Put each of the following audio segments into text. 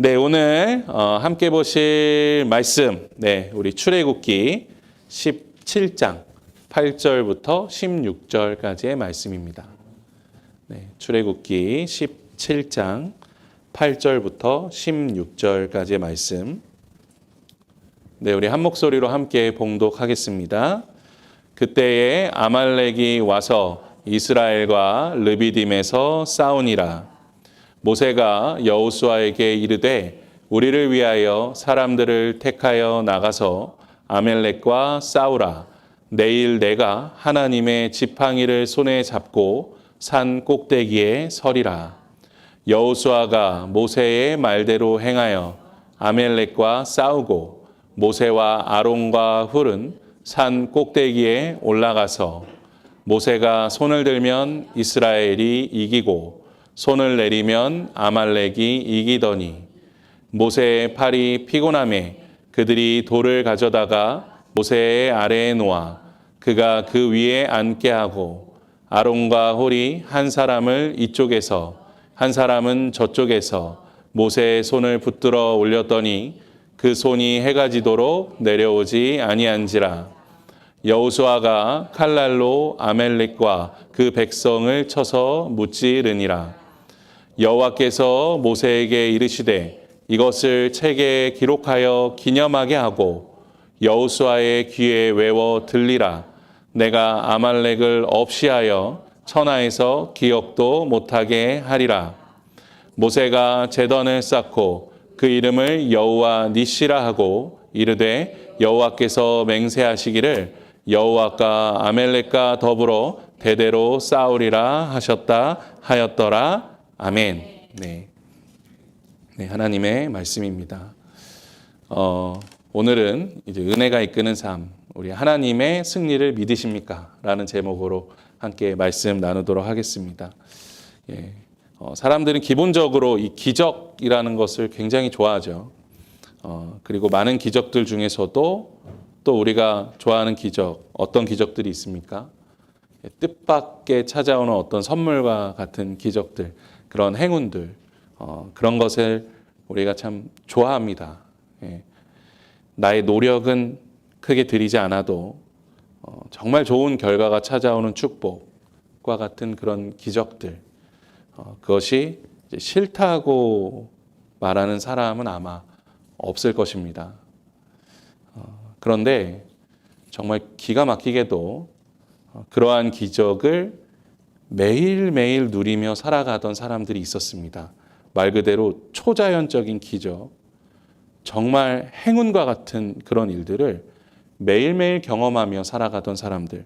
네, 오늘 함께 보실 말씀, 우리 출애굽기 17장 8절부터 16절까지의 말씀입니다. 출애굽기 17장 8절부터 16절까지의 말씀. 우리 한 목소리로 함께 봉독하겠습니다. 그때에 아말렉이 와서 이스라엘과 르비딤에서 싸우니라. 모세가 여호수아에게 이르되 우리를 위하여 사람들을 택하여 나가서 아말렉과 싸우라. 내일 내가 하나님의 지팡이를 손에 잡고 산 꼭대기에 서리라. 여호수아가 모세의 말대로 행하여 아말렉과 싸우고 모세와 아론과 훌은 산 꼭대기에 올라가서 모세가 손을 들면 이스라엘이 이기고 손을 내리면 아말렉이 이기더니 모세의 팔이 피곤함에 그들이 돌을 가져다가 모세의 아래에 놓아 그가 그 위에 앉게 하고 아론과 홀이 한 사람을 이쪽에서 한 사람은 저쪽에서 모세의 손을 붙들어 올렸더니 그 손이 해가 지도록 내려오지 아니한지라. 여호수아가 칼날로 아말렉과 그 백성을 쳐서 무찌르니라. 여호와께서 모세에게 이르시되 이것을 책에 기록하여 기념하게 하고 여호수아의 귀에 외워 들리라. 내가 아말렉을 없이하여 천하에서 기억도 못하게 하리라. 모세가 제단을 쌓고 그 이름을 여호와 니시라 하고 이르되 여호와께서 맹세하시기를 여호와가 아말렉과 더불어 대대로 싸우리라 하셨다 하였더라. 아멘. 하나님의 말씀입니다. 오늘은 이제 은혜가 이끄는 삶, 우리 하나님의 승리를 믿으십니까? 라는 제목으로 함께 말씀 나누도록 하겠습니다. 사람들은 기본적으로 이 기적이라는 것을 굉장히 좋아하죠. 그리고 많은 기적들 중에서도 또 우리가 좋아하는 기적, 어떤 기적들이 있습니까? 뜻밖의 찾아오는 어떤 선물과 같은 기적들, 그런 행운들, 그런 것을 우리가 참 좋아합니다. 나의 노력은 크게 들이지 않아도 정말 좋은 결과가 찾아오는 축복과 같은 그런 기적들, 그것이 이제 싫다고 말하는 사람은 아마 없을 것입니다. 그런데 정말 기가 막히게도 그러한 기적을 매일매일 누리며 살아가던 사람들이 있었습니다. 말 그대로 초자연적인 기적, 정말 행운과 같은 그런 일들을 매일매일 경험하며 살아가던 사람들,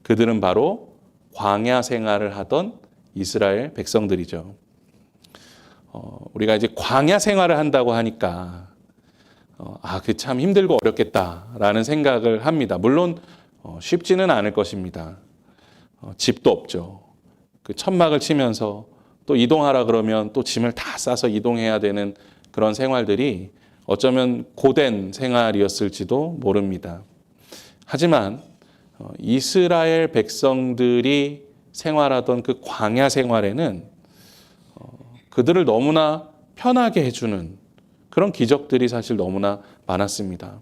그들은 바로 광야 생활을 하던 이스라엘 백성들이죠. 우리가 이제 광야 생활을 한다고 하니까 그 참 힘들고 어렵겠다라는 생각을 합니다. 물론 쉽지는 않을 것입니다. 집도 없죠. 그 천막을 치면서 또 이동하라 그러면 또 짐을 다 싸서 이동해야 되는 그런 생활들이 어쩌면 고된 생활이었을지도 모릅니다. 하지만 이스라엘 백성들이 생활하던 그 광야 생활에는 그들을 너무나 편하게 해주는 그런 기적들이 사실 너무나 많았습니다.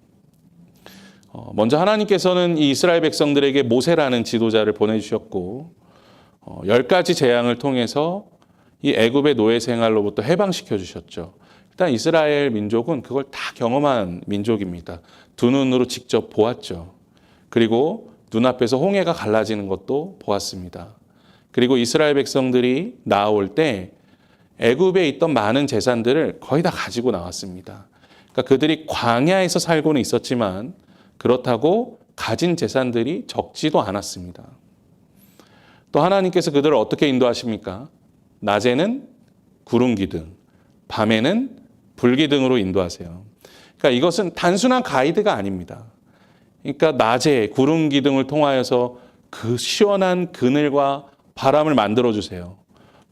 먼저 하나님께서는 이 이스라엘 백성들에게 모세라는 지도자를 보내주셨고 10가지 재앙을 통해서 이 애굽의 노예 생활로부터 해방시켜 주셨죠. 일단 이스라엘 민족은 그걸 다 경험한 민족입니다. 두 눈으로 직접 보았죠. 그리고 눈앞에서 홍해가 갈라지는 것도 보았습니다. 그리고 이스라엘 백성들이 나올 때 애굽에 있던 많은 재산들을 거의 다 가지고 나왔습니다. 그러니까 그들이 광야에서 살고는 있었지만 그렇다고 가진 재산들이 적지도 않았습니다. 또 하나님께서 그들을 어떻게 인도하십니까? 낮에는 구름 기둥, 밤에는 불 기둥으로 인도하세요. 그러니까 이것은 단순한 가이드가 아닙니다. 그러니까 낮에 구름 기둥을 통하여서 그 시원한 그늘과 바람을 만들어 주세요.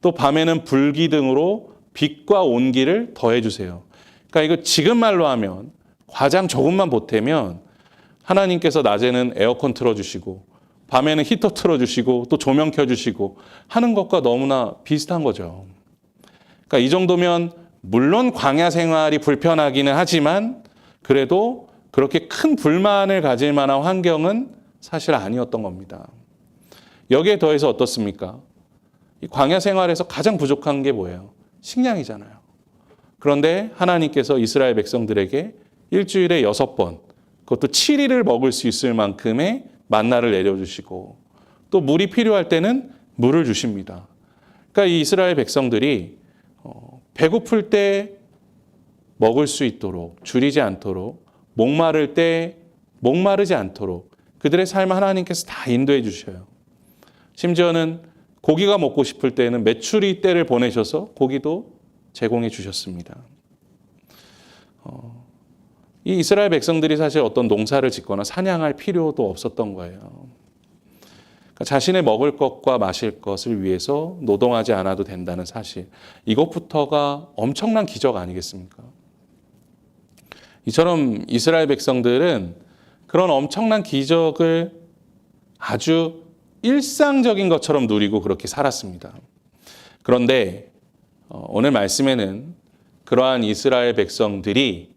또 밤에는 불 기둥으로 빛과 온기를 더해 주세요. 그러니까 이거 지금 말로 하면 과장 조금만 보태면 하나님께서 낮에는 에어컨 틀어주시고 밤에는 히터 틀어주시고 또 조명 켜주시고 하는 것과 너무나 비슷한 거죠. 그러니까 이 정도면 물론 광야 생활이 불편하기는 하지만 그래도 그렇게 큰 불만을 가질 만한 환경은 사실 아니었던 겁니다. 여기에 더해서 어떻습니까? 이 광야 생활에서 가장 부족한 게 뭐예요? 식량이잖아요. 그런데 하나님께서 이스라엘 백성들에게 일주일에 6번, 그것도 7일을 먹을 수 있을 만큼의 만나를 내려주시고 또 물이 필요할 때는 물을 주십니다. 그러니까 이 이스라엘 백성들이 배고플 때 먹을 수 있도록, 줄이지 않도록, 목마를 때 목마르지 않도록 그들의 삶을 하나님께서 다 인도해 주셔요. 심지어는 고기가 먹고 싶을 때는 메추리 떼를 보내셔서 고기도 제공해 주셨습니다. 이 이스라엘 백성들이 사실 어떤 농사를 짓거나 사냥할 필요도 없었던 거예요. 그러니까 자신의 먹을 것과 마실 것을 위해서 노동하지 않아도 된다는 사실. 이것부터가 엄청난 기적 아니겠습니까? 이처럼 이스라엘 백성들은 그런 엄청난 기적을 아주 일상적인 것처럼 누리고 그렇게 살았습니다. 그런데 오늘 말씀에는 그러한 이스라엘 백성들이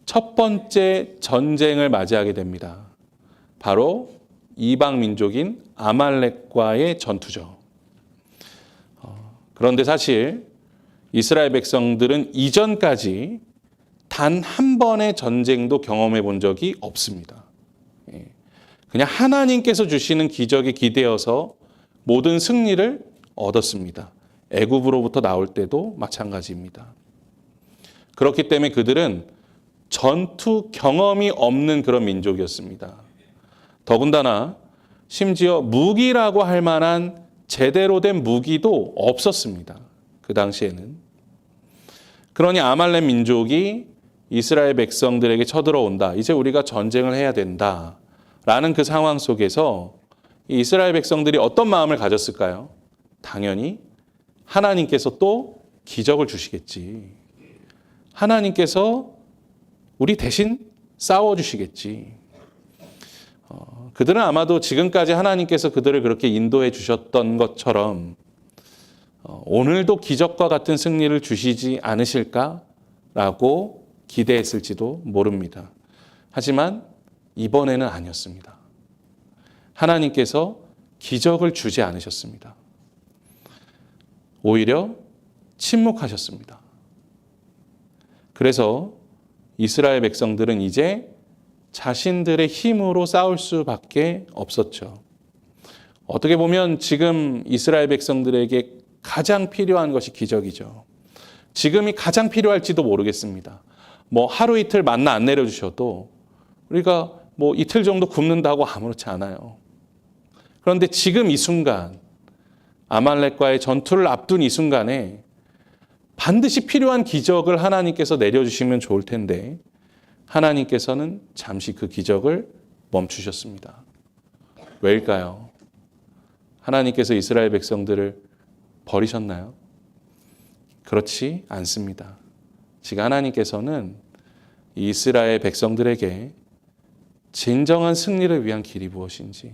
첫 번째 전쟁을 맞이하게 됩니다. 바로 이방 민족인 아말렉과의 전투죠. 그런데 사실 이스라엘 백성들은 이전까지 단 한 번의 전쟁도 경험해 본 적이 없습니다. 그냥 하나님께서 주시는 기적에 기대어서 모든 승리를 얻었습니다. 애굽으로부터 나올 때도 마찬가지입니다. 그렇기 때문에 그들은 전투 경험이 없는 그런 민족이었습니다. 더군다나 심지어 무기라고 할 만한 제대로 된 무기도 없었습니다. 그 당시에는. 그러니 아말렉 민족이 이스라엘 백성들에게 쳐들어온다. 이제 우리가 전쟁을 해야 된다. 라는 그 상황 속에서 이스라엘 백성들이 어떤 마음을 가졌을까요? 당연히 하나님께서 또 기적을 주시겠지. 하나님께서 우리 대신 싸워주시겠지. 그들은 아마도 지금까지 하나님께서 그들을 그렇게 인도해 주셨던 것처럼 오늘도 기적과 같은 승리를 주시지 않으실까라고 기대했을지도 모릅니다. 하지만 이번에는 아니었습니다. 하나님께서 기적을 주지 않으셨습니다. 오히려 침묵하셨습니다. 그래서 이스라엘 백성들은 이제 자신들의 힘으로 싸울 수밖에 없었죠. 어떻게 보면 지금 이스라엘 백성들에게 가장 필요한 것이 기적이죠. 지금이 가장 필요할지도 모르겠습니다. 하루 이틀 만나 안 내려주셔도 우리가 이틀 정도 굶는다고 아무렇지 않아요. 그런데 지금 이 순간 아말렉과의 전투를 앞둔 이 순간에 반드시 필요한 기적을 하나님께서 내려주시면 좋을 텐데 하나님께서는 잠시 그 기적을 멈추셨습니다. 왜일까요? 하나님께서 이스라엘 백성들을 버리셨나요? 그렇지 않습니다. 지금 하나님께서는 이스라엘 백성들에게 진정한 승리를 위한 길이 무엇인지,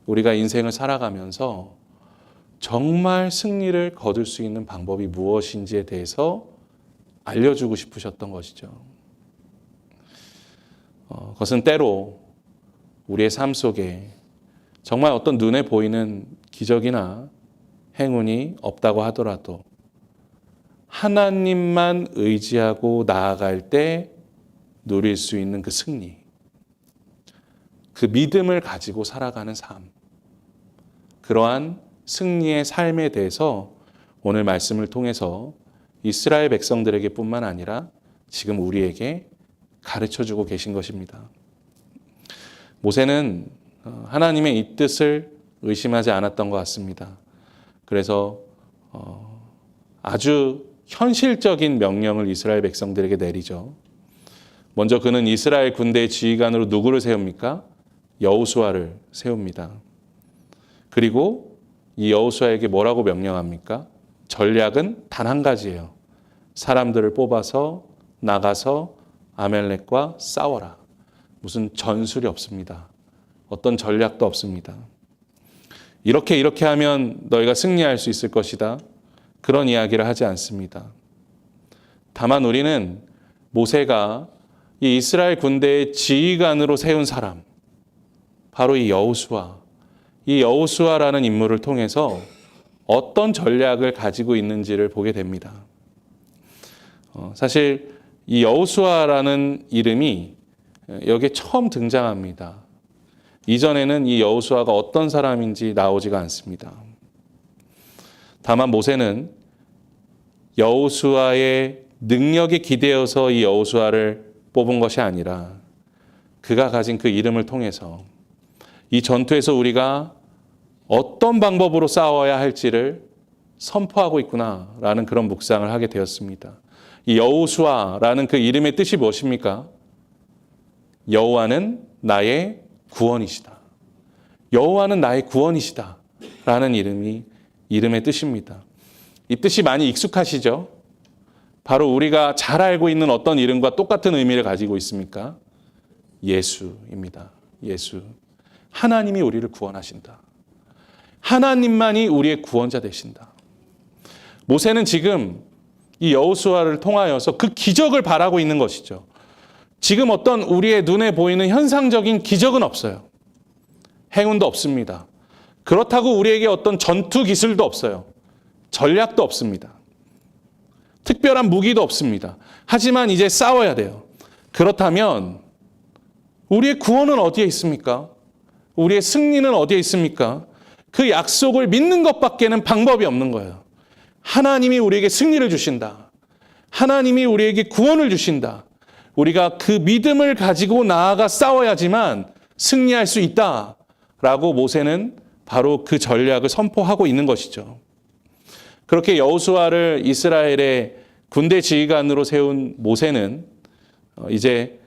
우리가 인생을 살아가면서 정말 승리를 거둘 수 있는 방법이 무엇인지에 대해서 알려주고 싶으셨던 것이죠. 그것은 때로 우리의 삶 속에 정말 어떤 눈에 보이는 기적이나 행운이 없다고 하더라도 하나님만 의지하고 나아갈 때 누릴 수 있는 그 승리, 그 믿음을 가지고 살아가는 삶, 그러한 승리의 삶에 대해서 오늘 말씀을 통해서 이스라엘 백성들에게 뿐만 아니라 지금 우리에게 가르쳐주고 계신 것입니다. 모세는 하나님의 이 뜻을 의심하지 않았던 것 같습니다. 그래서 아주 현실적인 명령을 이스라엘 백성들에게 내리죠. 먼저 그는 이스라엘 군대의 지휘관으로 누구를 세웁니까? 여호수아를 세웁니다. 그리고 이 여호수아에게 뭐라고 명령합니까? 전략은 단 한 가지예요. 사람들을 뽑아서 나가서 아말렉과 싸워라. 무슨 전술이 없습니다. 어떤 전략도 없습니다. 이렇게 하면 너희가 승리할 수 있을 것이다. 그런 이야기를 하지 않습니다. 다만 우리는 모세가 이 이스라엘 군대의 지휘관으로 세운 사람, 바로 이 여호수아라는 인물을 통해서 어떤 전략을 가지고 있는지를 보게 됩니다. 사실 이 여호수아라는 이름이 여기에 처음 등장합니다. 이전에는 이 여호수아가 어떤 사람인지 나오지가 않습니다. 다만 모세는 여호수아의 능력에 기대어서 이 여호수아를 뽑은 것이 아니라 그가 가진 그 이름을 통해서 이 전투에서 우리가 어떤 방법으로 싸워야 할지를 선포하고 있구나라는 그런 묵상을 하게 되었습니다. 이 여호수아라는 그 이름의 뜻이 무엇입니까? 여호와는 나의 구원이시다. 여호와는 나의 구원이시다. 라는 이름의 뜻입니다. 이 뜻이 많이 익숙하시죠? 바로 우리가 잘 알고 있는 어떤 이름과 똑같은 의미를 가지고 있습니까? 예수입니다. 예수. 하나님이 우리를 구원하신다. 하나님만이 우리의 구원자 되신다. 모세는 지금 이 여호수아를 통하여서 그 기적을 바라고 있는 것이죠. 지금 어떤 우리의 눈에 보이는 현상적인 기적은 없어요. 행운도 없습니다. 그렇다고 우리에게 어떤 전투 기술도 없어요. 전략도 없습니다. 특별한 무기도 없습니다. 하지만 이제 싸워야 돼요. 그렇다면 우리의 구원은 어디에 있습니까? 우리의 승리는 어디에 있습니까? 그 약속을 믿는 것밖에는 방법이 없는 거예요. 하나님이 우리에게 승리를 주신다. 하나님이 우리에게 구원을 주신다. 우리가 그 믿음을 가지고 나아가 싸워야지만 승리할 수 있다라고 모세는 바로 그 전략을 선포하고 있는 것이죠. 그렇게 여호수아를 이스라엘의 군대 지휘관으로 세운 모세는 이제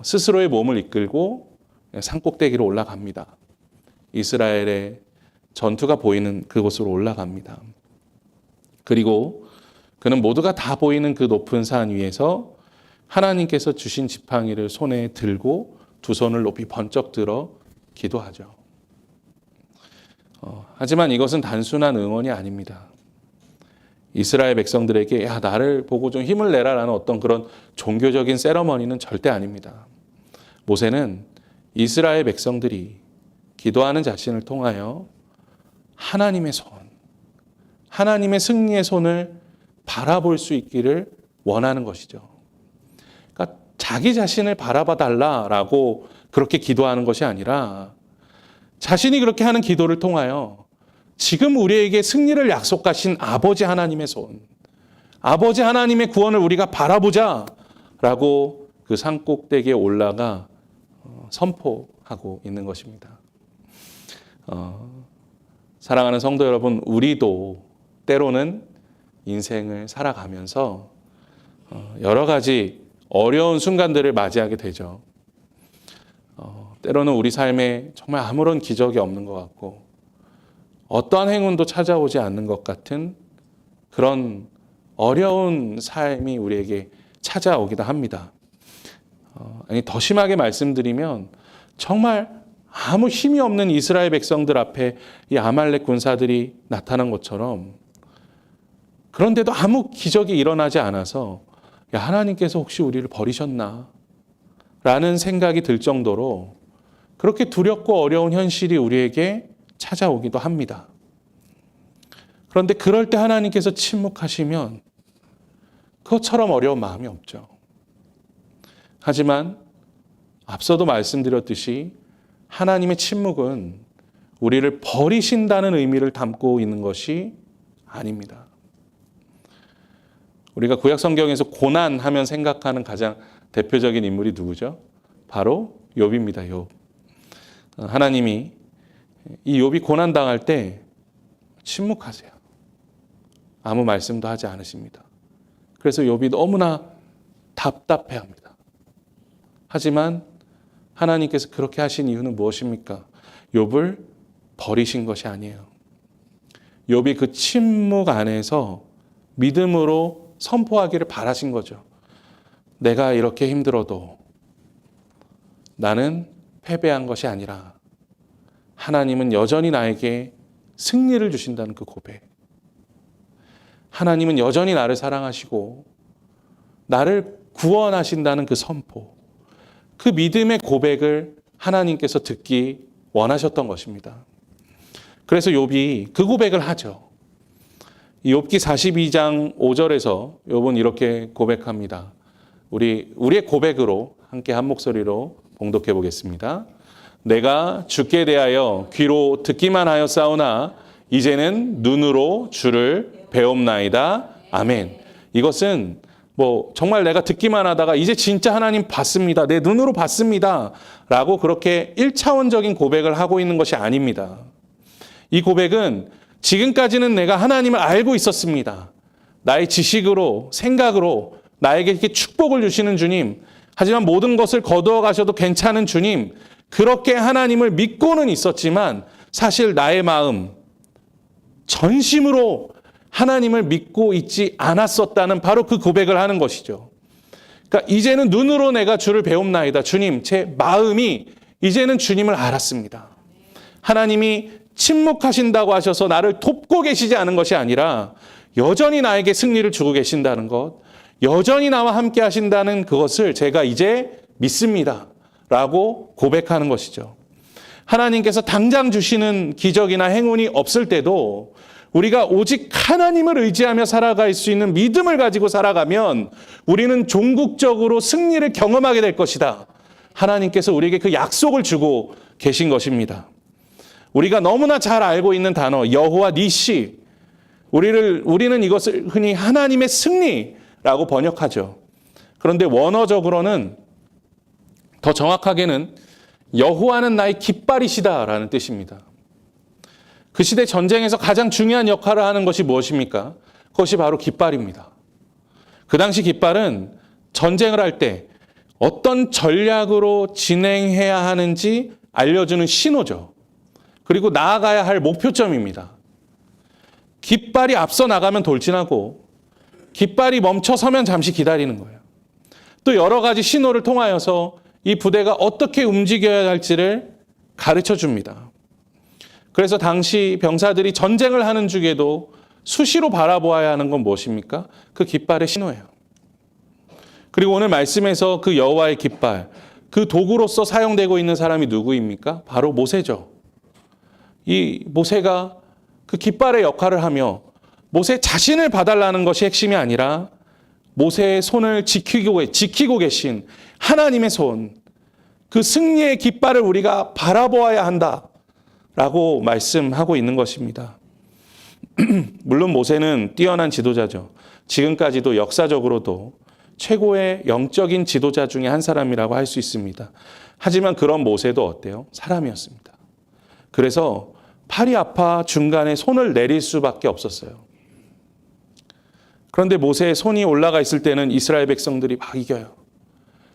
스스로의 몸을 이끌고 산꼭대기로 올라갑니다. 이스라엘의 전투가 보이는 그곳으로 올라갑니다. 그리고 그는 모두가 다 보이는 그 높은 산 위에서 하나님께서 주신 지팡이를 손에 들고 두 손을 높이 번쩍 들어 기도하죠. 하지만 이것은 단순한 응원이 아닙니다. 이스라엘 백성들에게 야 나를 보고 좀 힘을 내라라는 어떤 그런 종교적인 세러머니는 절대 아닙니다. 모세는 이스라엘 백성들이 기도하는 자신을 통하여 하나님의 손, 하나님의 승리의 손을 바라볼 수 있기를 원하는 것이죠. 그러니까 자기 자신을 바라봐 달라라고 그렇게 기도하는 것이 아니라 자신이 그렇게 하는 기도를 통하여 지금 우리에게 승리를 약속하신 아버지 하나님의 손, 아버지 하나님의 구원을 우리가 바라보자라고 그 산꼭대기에 올라가 선포하고 있는 것입니다. 사랑하는 성도 여러분, 우리도 때로는 인생을 살아가면서 여러 가지 어려운 순간들을 맞이하게 되죠. 때로는 우리 삶에 정말 아무런 기적이 없는 것 같고 어떠한 행운도 찾아오지 않는 것 같은 그런 어려운 삶이 우리에게 찾아오기도 합니다. 더 심하게 말씀드리면 정말 아무 힘이 없는 이스라엘 백성들 앞에 이 아말렉 군사들이 나타난 것처럼 그런데도 아무 기적이 일어나지 않아서 야, 하나님께서 혹시 우리를 버리셨나? 라는 생각이 들 정도로 그렇게 두렵고 어려운 현실이 우리에게 찾아오기도 합니다. 그런데 그럴 때 하나님께서 침묵하시면 그것처럼 어려운 마음이 없죠. 하지만 앞서도 말씀드렸듯이 하나님의 침묵은 우리를 버리신다는 의미를 담고 있는 것이 아닙니다. 우리가 구약 성경에서 고난하면 생각하는 가장 대표적인 인물이 누구죠? 바로 욥입니다. 욥. 하나님이 이 욥이 고난당할 때 침묵하세요. 아무 말씀도 하지 않으십니다. 그래서 욥이 너무나 답답해합니다. 하지만 하나님께서 그렇게 하신 이유는 무엇입니까? 욥을 버리신 것이 아니에요. 욥이 그 침묵 안에서 믿음으로 선포하기를 바라신 거죠. 내가 이렇게 힘들어도 나는 패배한 것이 아니라 하나님은 여전히 나에게 승리를 주신다는 그 고백. 하나님은 여전히 나를 사랑하시고 나를 구원하신다는 그 선포, 그 믿음의 고백을 하나님께서 듣기 원하셨던 것입니다. 그래서 욥이 그 고백을 하죠. 욥기 42장 5절에서 욥은 이렇게 고백합니다. 우리의 고백으로 함께 한 목소리로 봉독해 보겠습니다. 내가 주께 대하여 귀로 듣기만 하였사오나 이제는 눈으로 주를 배옵나이다. 아멘. 이것은 정말 내가 듣기만 하다가 이제 진짜 하나님 봤습니다. 내 눈으로 봤습니다. 라고 그렇게 1차원적인 고백을 하고 있는 것이 아닙니다. 이 고백은 지금까지는 내가 하나님을 알고 있었습니다. 나의 지식으로, 생각으로 나에게 이렇게 축복을 주시는 주님, 하지만 모든 것을 거두어 가셔도 괜찮은 주님, 그렇게 하나님을 믿고는 있었지만 사실 나의 마음, 전심으로 하나님을 믿고 있지 않았었다는 바로 그 고백을 하는 것이죠. 그러니까 이제는 눈으로 내가 주를 배움나이다. 주님, 제 마음이 이제는 주님을 알았습니다. 하나님이 침묵하신다고 하셔서 나를 돕고 계시지 않은 것이 아니라 여전히 나에게 승리를 주고 계신다는 것, 여전히 나와 함께 하신다는 그것을 제가 이제 믿습니다. 라고 고백하는 것이죠. 하나님께서 당장 주시는 기적이나 행운이 없을 때도 우리가 오직 하나님을 의지하며 살아갈 수 있는 믿음을 가지고 살아가면 우리는 종국적으로 승리를 경험하게 될 것이다. 하나님께서 우리에게 그 약속을 주고 계신 것입니다. 우리가 너무나 잘 알고 있는 단어 여호와 니시, 우리는 이것을 흔히 하나님의 승리라고 번역하죠. 그런데 원어적으로는 더 정확하게는 여호와는 나의 깃발이시다라는 뜻입니다. 그 시대 전쟁에서 가장 중요한 역할을 하는 것이 무엇입니까? 그것이 바로 깃발입니다. 그 당시 깃발은 전쟁을 할 때 어떤 전략으로 진행해야 하는지 알려주는 신호죠. 그리고 나아가야 할 목표점입니다. 깃발이 앞서 나가면 돌진하고 깃발이 멈춰서면 잠시 기다리는 거예요. 또 여러 가지 신호를 통하여서 이 부대가 어떻게 움직여야 할지를 가르쳐 줍니다. 그래서 당시 병사들이 전쟁을 하는 중에도 수시로 바라보아야 하는 건 무엇입니까? 그 깃발의 신호예요. 그리고 오늘 말씀에서 그 여호와의 깃발, 그 도구로서 사용되고 있는 사람이 누구입니까? 바로 모세죠. 이 모세가 그 깃발의 역할을 하며 모세 자신을 봐달라는 것이 핵심이 아니라 모세의 손을 지키고 계신 하나님의 손, 그 승리의 깃발을 우리가 바라보아야 한다라고 말씀하고 있는 것입니다. 물론 모세는 뛰어난 지도자죠. 지금까지도 역사적으로도 최고의 영적인 지도자 중에 한 사람이라고 할 수 있습니다. 하지만 그런 모세도 어때요? 사람이었습니다. 그래서 팔이 아파 중간에 손을 내릴 수밖에 없었어요. 그런데 모세의 손이 올라가 있을 때는 이스라엘 백성들이 막 이겨요.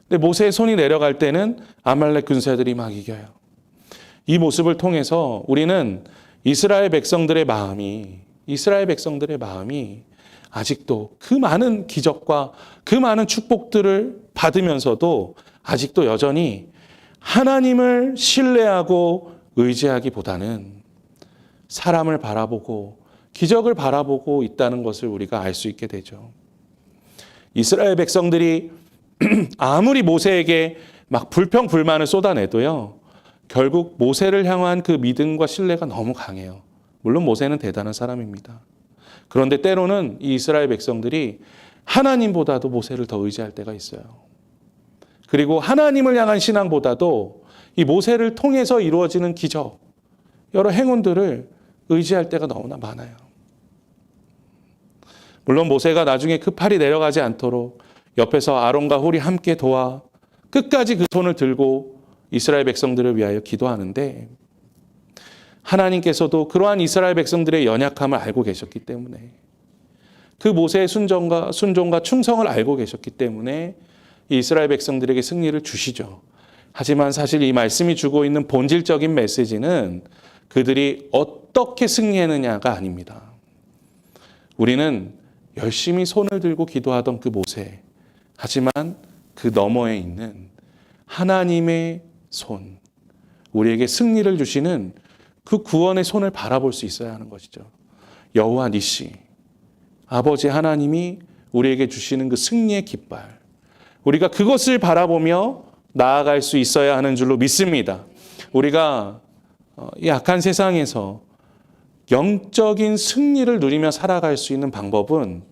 근데 모세의 손이 내려갈 때는 아말렉 군사들이 막 이겨요. 이 모습을 통해서 우리는 이스라엘 백성들의 마음이 아직도 그 많은 기적과 그 많은 축복들을 받으면서도 아직도 여전히 하나님을 신뢰하고 의지하기보다는 사람을 바라보고 기적을 바라보고 있다는 것을 우리가 알 수 있게 되죠. 이스라엘 백성들이 아무리 모세에게 막 불평불만을 쏟아내도요, 결국 모세를 향한 그 믿음과 신뢰가 너무 강해요. 물론 모세는 대단한 사람입니다. 그런데 때로는 이 이스라엘 백성들이 하나님보다도 모세를 더 의지할 때가 있어요. 그리고 하나님을 향한 신앙보다도 이 모세를 통해서 이루어지는 기적, 여러 행운들을 의지할 때가 너무나 많아요. 물론 모세가 나중에 그 팔이 내려가지 않도록 옆에서 아론과 홀이 함께 도와 끝까지 그 손을 들고 이스라엘 백성들을 위하여 기도하는데, 하나님께서도 그러한 이스라엘 백성들의 연약함을 알고 계셨기 때문에, 그 모세의 순종과 충성을 알고 계셨기 때문에 이 이스라엘 백성들에게 승리를 주시죠. 하지만 사실 이 말씀이 주고 있는 본질적인 메시지는 그들이 어떻게 승리했느냐가 아닙니다. 우리는 열심히 손을 들고 기도하던 그 모세, 하지만 그 너머에 있는 하나님의 손, 우리에게 승리를 주시는 그 구원의 손을 바라볼 수 있어야 하는 것이죠. 여호와 니시, 아버지 하나님이 우리에게 주시는 그 승리의 깃발. 우리가 그것을 바라보며 나아갈 수 있어야 하는 줄로 믿습니다. 우리가 이 악한 세상에서 영적인 승리를 누리며 살아갈 수 있는 방법은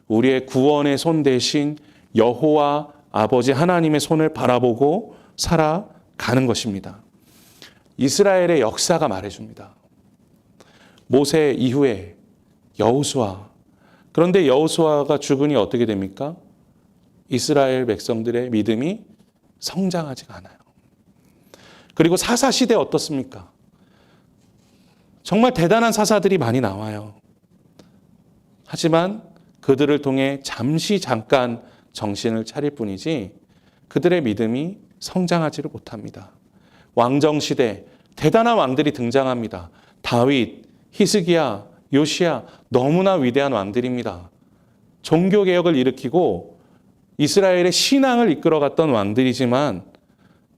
우리의 구원의 손 대신 여호와 아버지 하나님의 손을 바라보고 살아가는 것입니다. 이스라엘의 역사가 말해줍니다. 모세 이후에 여호수아. 그런데 여호수아가 죽으니 어떻게 됩니까? 이스라엘 백성들의 믿음이 성장하지가 않아요. 그리고 사사 시대 어떻습니까? 정말 대단한 사사들이 많이 나와요. 하지만 그들을 통해 잠깐 정신을 차릴 뿐이지 그들의 믿음이 성장하지를 못합니다. 왕정 시대 대단한 왕들이 등장합니다. 다윗, 히스기야, 요시야 너무나 위대한 왕들입니다. 종교개혁을 일으키고 이스라엘의 신앙을 이끌어갔던 왕들이지만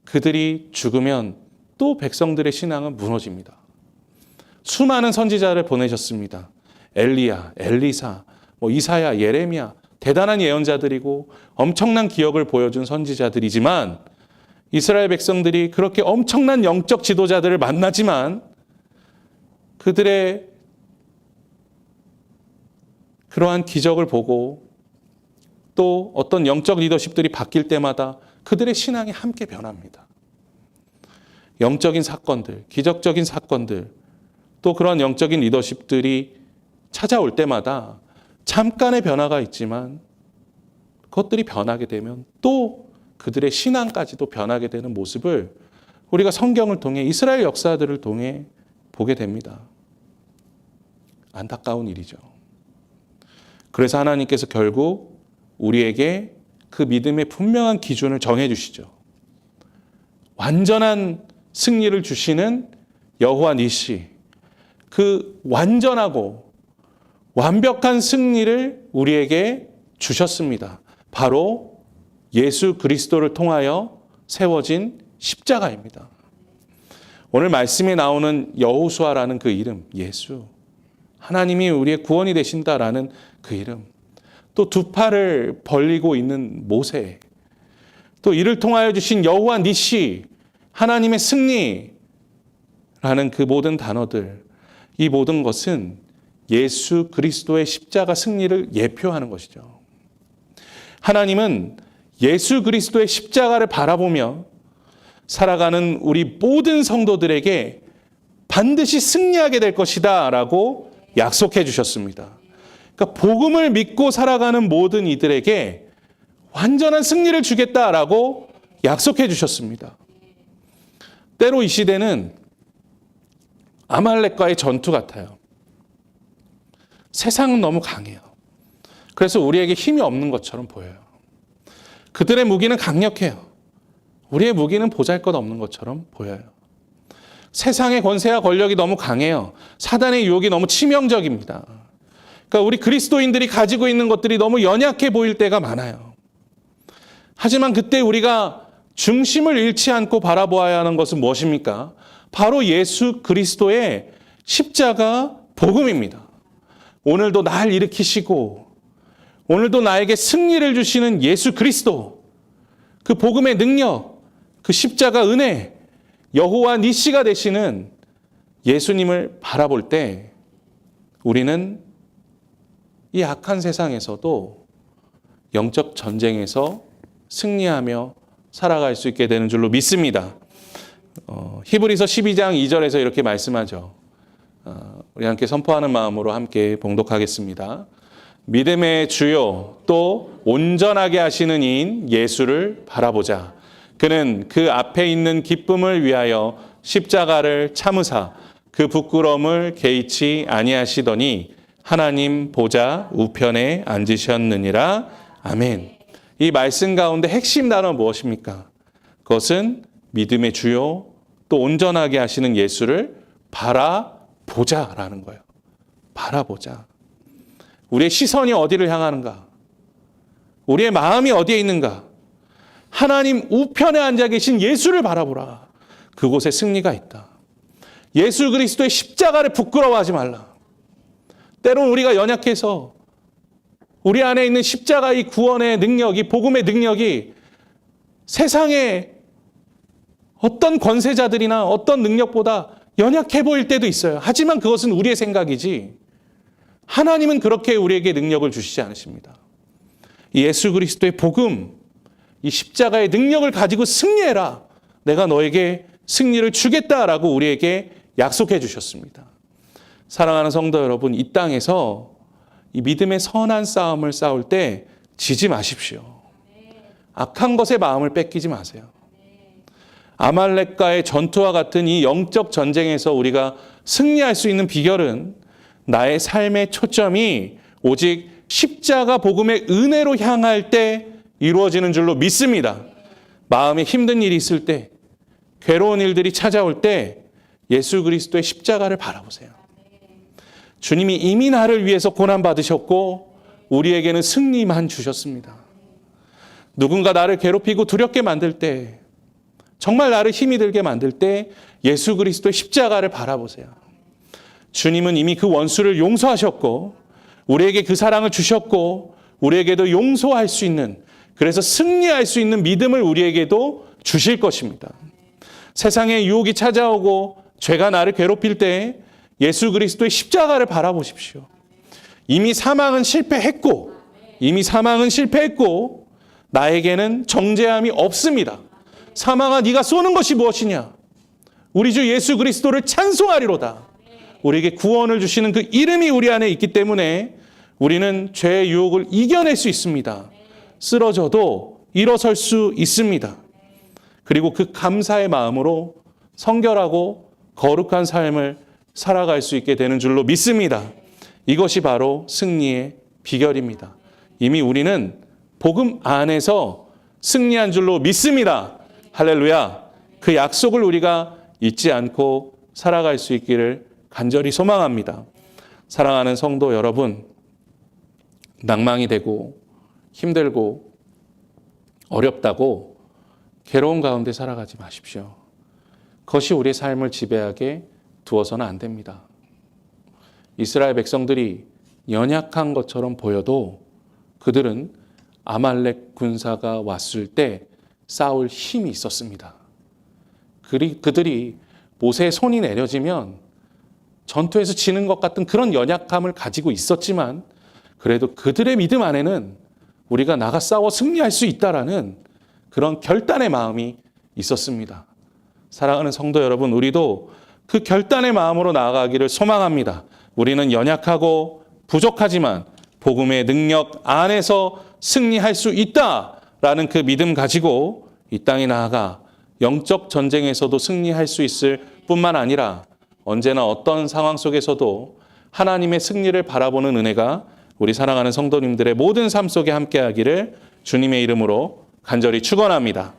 그들이 죽으면 또 백성들의 신앙은 무너집니다. 수많은 선지자를 보내셨습니다. 엘리야, 엘리사, 이사야, 예레미야 대단한 예언자들이고 엄청난 기억을 보여준 선지자들이지만 이스라엘 백성들이 그렇게 엄청난 영적 지도자들을 만나지만 그들의 그러한 기적을 보고 또 어떤 영적 리더십들이 바뀔 때마다 그들의 신앙이 함께 변합니다. 영적인 사건들, 기적적인 사건들, 또 그런 영적인 리더십들이 찾아올 때마다 잠깐의 변화가 있지만 그것들이 변하게 되면 또 그들의 신앙까지도 변하게 되는 모습을 우리가 성경을 통해 이스라엘 역사들을 통해 보게 됩니다. 안타까운 일이죠. 그래서 하나님께서 결국 우리에게 그 믿음의 분명한 기준을 정해 주시죠. 완전한 승리를 주시는 여호와 니시, 그 완전하고 완벽한 승리를 우리에게 주셨습니다. 바로 예수 그리스도를 통하여 세워진 십자가입니다. 오늘 말씀에 나오는 여호수아라는 그 이름, 예수, 하나님이 우리의 구원이 되신다라는 그 이름, 또 두 팔을 벌리고 있는 모세, 또 이를 통하여 주신 여호와 니시, 하나님의 승리라는 그 모든 단어들, 이 모든 것은 예수 그리스도의 십자가 승리를 예표하는 것이죠. 하나님은 예수 그리스도의 십자가를 바라보며 살아가는 우리 모든 성도들에게 반드시 승리하게 될 것이다 라고 약속해 주셨습니다. 그러니까 복음을 믿고 살아가는 모든 이들에게 완전한 승리를 주겠다라고 약속해 주셨습니다. 때로 이 시대는 아말렉과의 전투 같아요. 세상은 너무 강해요. 그래서 우리에게 힘이 없는 것처럼 보여요. 그들의 무기는 강력해요. 우리의 무기는 보잘것없는 것처럼 보여요. 세상의 권세와 권력이 너무 강해요. 사단의 유혹이 너무 치명적입니다. 그러니까 우리 그리스도인들이 가지고 있는 것들이 너무 연약해 보일 때가 많아요. 하지만 그때 우리가 중심을 잃지 않고 바라보아야 하는 것은 무엇입니까? 바로 예수 그리스도의 십자가 복음입니다. 오늘도 날 일으키시고 오늘도 나에게 승리를 주시는 예수 그리스도, 그 복음의 능력, 그 십자가 은혜, 여호와 니시가 되시는 예수님을 바라볼 때 우리는 이 악한 세상에서도 영적 전쟁에서 승리하며 살아갈 수 있게 되는 줄로 믿습니다. 히브리서 12장 2절에서 이렇게 말씀하죠. 우리 함께 선포하는 마음으로 함께 봉독하겠습니다. 믿음의 주요 또 온전하게 하시는 이인 예수를 바라보자. 그는 그 앞에 있는 기쁨을 위하여 십자가를 참으사 그 부끄러움을 개의치 아니하시더니 하나님 보좌 우편에 앉으셨느니라. 아멘. 이 말씀 가운데 핵심 단어 무엇입니까? 그것은 믿음의 주요 또 온전하게 하시는 예수를 바라보자라는 거예요. 바라보자. 우리의 시선이 어디를 향하는가? 우리의 마음이 어디에 있는가? 하나님 우편에 앉아 계신 예수를 바라보라. 그곳에 승리가 있다. 예수 그리스도의 십자가를 부끄러워하지 말라. 때론 우리가 연약해서 우리 안에 있는 십자가의 구원의 능력이, 복음의 능력이 세상의 어떤 권세자들이나 어떤 능력보다 연약해 보일 때도 있어요. 하지만 그것은 우리의 생각이지 하나님은 그렇게 우리에게 능력을 주시지 않으십니다. 이 예수 그리스도의 복음, 이 십자가의 능력을 가지고 승리해라. 내가 너에게 승리를 주겠다라고 우리에게 약속해 주셨습니다. 사랑하는 성도 여러분, 이 땅에서 이 믿음의 선한 싸움을 싸울 때 지지 마십시오. 악한 것에 마음을 뺏기지 마세요. 아말렉과의 전투와 같은 이 영적 전쟁에서 우리가 승리할 수 있는 비결은 나의 삶의 초점이 오직 십자가 복음의 은혜로 향할 때 이루어지는 줄로 믿습니다. 마음에 힘든 일이 있을 때, 괴로운 일들이 찾아올 때 예수 그리스도의 십자가를 바라보세요. 주님이 이미 나를 위해서 고난받으셨고 우리에게는 승리만 주셨습니다. 누군가 나를 괴롭히고 두렵게 만들 때, 정말 나를 힘이 들게 만들 때 예수 그리스도의 십자가를 바라보세요. 주님은 이미 그 원수를 용서하셨고 우리에게 그 사랑을 주셨고 우리에게도 용서할 수 있는, 그래서 승리할 수 있는 믿음을 우리에게도 주실 것입니다. 세상에 유혹이 찾아오고 죄가 나를 괴롭힐 때 예수 그리스도의 십자가를 바라보십시오. 이미 사망은 실패했고 나에게는 정죄함이 없습니다. 사망아 네가 쏘는 것이 무엇이냐? 우리 주 예수 그리스도를 찬송하리로다. 우리에게 구원을 주시는 그 이름이 우리 안에 있기 때문에 우리는 죄의 유혹을 이겨낼 수 있습니다. 쓰러져도 일어설 수 있습니다. 그리고 그 감사의 마음으로 성결하고 거룩한 삶을 살아갈 수 있게 되는 줄로 믿습니다. 이것이 바로 승리의 비결입니다. 이미 우리는 복음 안에서 승리한 줄로 믿습니다. 할렐루야. 그 약속을 우리가 잊지 않고 살아갈 수 있기를 간절히 소망합니다. 사랑하는 성도 여러분, 낭망이 되고 힘들고 어렵다고 괴로운 가운데 살아가지 마십시오. 그것이 우리의 삶을 지배하게 두어서는 안 됩니다. 이스라엘 백성들이 연약한 것처럼 보여도 그들은 아말렉 군사가 왔을 때 싸울 힘이 있었습니다. 그들이 모세의 손이 내려지면 전투에서 지는 것 같은 그런 연약함을 가지고 있었지만 그래도 그들의 믿음 안에는 우리가 나가 싸워 승리할 수 있다라는 그런 결단의 마음이 있었습니다. 사랑하는 성도 여러분, 우리도 그 결단의 마음으로 나아가기를 소망합니다. 우리는 연약하고 부족하지만 복음의 능력 안에서 승리할 수 있다라는 그 믿음 가지고 이 땅에 나아가 영적 전쟁에서도 승리할 수 있을 뿐만 아니라 언제나 어떤 상황 속에서도 하나님의 승리를 바라보는 은혜가 우리 사랑하는 성도님들의 모든 삶 속에 함께하기를 주님의 이름으로 간절히 축원합니다.